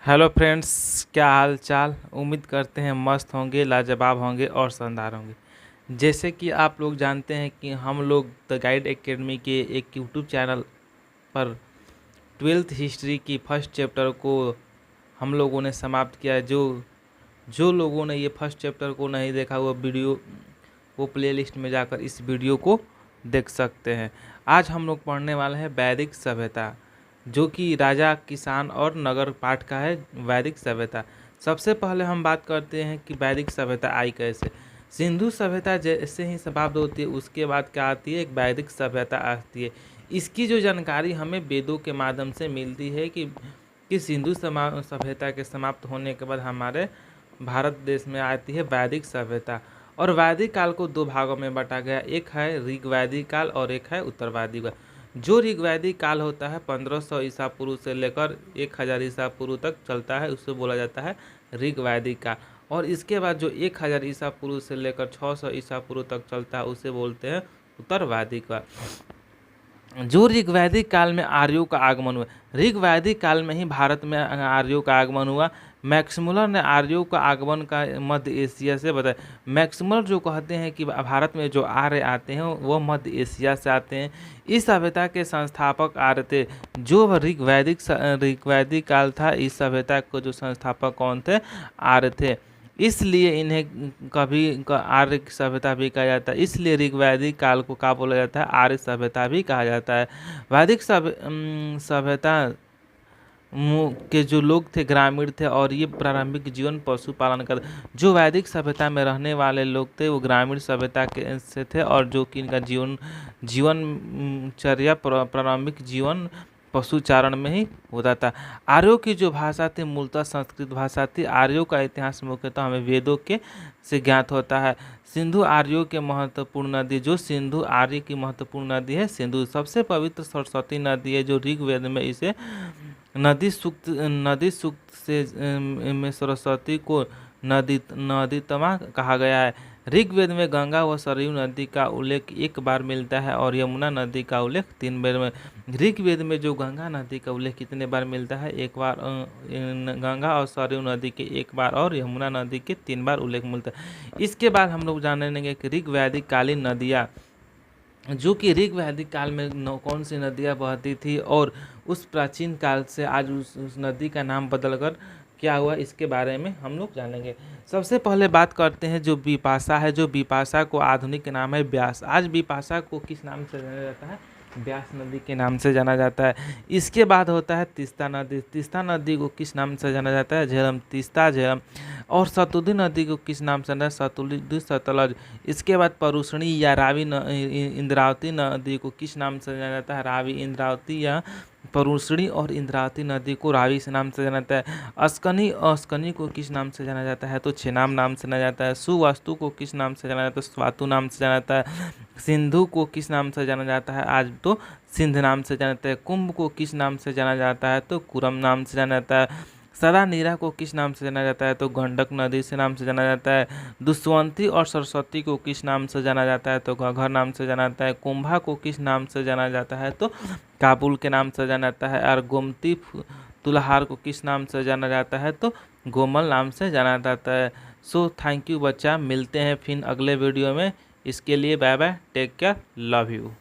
Hello friends, क्या हाल चाल। उम्मीद करते हैं मस्त होंगे, लाजवाब होंगे और शानदार होंगे। जैसे कि आप लोग जानते हैं कि हम लोग द गाइड एकेडमी के एक यूट्यूब चैनल पर 12th हिस्ट्री की फर्स्ट चैप्टर को हम लोगों ने समाप्त किया। जो जो लोगों ने ये फर्स्ट चैप्टर को नहीं देखा वो प्लेलिस्ट में जाकर इस वीडियो को देख सकते हैं। आज हम लोग पढ़ने वाले हैं वैदिक सभ्यता, जो कि राजा, किसान और नगर पाठ का है। वैदिक सभ्यता सबसे पहले हम बात करते हैं कि वैदिक सभ्यता आई कैसे। सिंधु सभ्यता जैसे ही समाप्त होती है उसके बाद क्या आती है, एक वैदिक सभ्यता आती है। इसकी जो जानकारी हमें वेदों के माध्यम से मिलती है कि सिंधु सभ्यता के समाप्त होने के बाद हमारे भारत देश में आती है वैदिक सभ्यता। और वैदिक काल को दो भागों में बांटा गया, एक है ऋग्वैदिक काल और एक है उत्तरवैदिक काल। जो ऋग्वैदिक काल होता है 1500 ईसा पूर्व से लेकर 1000 ईसा पूर्व तक चलता है, उसे बोला जाता है ऋग्वैदिक काल। और इसके बाद जो 1000 ईसा पूर्व से लेकर 600 ईसा पूर्व तक चलता है उसे बोलते हैं उत्तरवैदिक काल। जो ऋग्वैदिक काल में आर्यों का आगमन हुआ, ऋग्वैदिक काल में ही भारत में आर्यों का आगमन हुआ। मैक्समुलर ने आर्यों का आगमन का मध्य एशिया से बताया। मैक्समुलर जो कहते हैं कि भारत में जो आर्य आते हैं वो मध्य एशिया से आते हैं। इस सभ्यता के संस्थापक आर्य थे। जो ऋग्वैदिक काल था, इस सभ्यता को जो संस्थापक कौन थे, आर्य थे। इसलिए इन्हें कभी आर्य सभ्यता भी कहा जाता है। इसलिए ऋग्वैदिक काल को क्या बोला जाता है, आर्य सभ्यता भी कहा जाता है। वैदिक सभ्यता के जो लोग थे ग्रामीण थे और ये प्रारंभिक जीवन पशुपालन कर। जो वैदिक सभ्यता में रहने वाले लोग थे वो ग्रामीण सभ्यता के से थे और जो कि इनका जीवनचर्या प्रारंभिक जीवन पशुचारण में ही होता था। आर्यों की जो भाषा थी मूलतः संस्कृत भाषा थी। आर्यों का इतिहास मुख्यतः हमें वेदों के से ज्ञात होता है। सिंधु आर्यों के महत्वपूर्ण नदी, जो सिंधु आर्य की महत्वपूर्ण नदी है सिंधु। सबसे पवित्र सरस्वती नदी है, जो ऋग्वेद में इसे नदी सूक्त से में सरस्वती को नदीतमा कहा गया है। ऋग्वेद में गंगा व सरयू नदी का उल्लेख एक बार मिलता है और यमुना नदी का उल्लेख 3 बार में। ऋग्वेद में जो गंगा नदी का उल्लेख कितने बार मिलता है, एक बार गंगा और सरयू नदी के एक बार और यमुना नदी के 3 बार उल्लेख मिलता है। इसके बाद हम लोग जानेंगे कि ऋग्वैदिक कालीन नदियाँ, जो कि ऋग्वैदिक काल में कौन सी नदियाँ बहती थी और उस प्राचीन काल से आज उस नदी का नाम बदलकर क्या हुआ, इसके बारे में हम लोग जानेंगे। सबसे पहले बात करते हैं जो बिपाशा है। जो बिपाशा को आधुनिक नाम है ब्यास। आज बिपाशा को किस नाम से जाना जाता है, ब्यास नदी के नाम से जाना जाता है। इसके बाद होता है तीस्ता नदी। तीस्ता नदी को किस नाम से जाना जाता है, झेलम, तीस्ता झेलम। और सतुदी नदी को किस नाम से जाना है, सतुदी सतलज। इसके बाद परुष्णी या रावी इंद्रावती नदी को किस नाम से जाना जाता है, रावी इंद्रावती या परुष्णी। और इंद्रावती नदी को रावी से नाम से जाना जाता है। अस्कनी को किस नाम से जाना जाता है, तो छेनाम नाम से जाना जाता है। सुवास्तु को किस नाम से जाना जाता है, स्वातु नाम से जाना जाता है। सिंधु को किस नाम से जाना जाता है, आज तो सिंध नाम से जाना जाता है। कुंभ को किस नाम से जाना जाता है, तो कुरम नाम से जाना जाता है। सदा नीरा को किस नाम से जाना जाता है, तो गंडक नदी से नाम से जाना जाता है। दुष्यंती और सरस्वती को किस नाम से जाना जाता है, तो घग्घर नाम से जाना जाता है। कुंभा को किस नाम से जाना जाता है, तो काबुल के नाम से जाना जाता है। और गोमती तुलाहार को किस नाम से जाना जाता है, तो गोमल नाम से जाना जाता है। सो थैंक यू बच्चा, मिलते हैं फिर अगले वीडियो में। इसके लिए bye bye, take care, love you.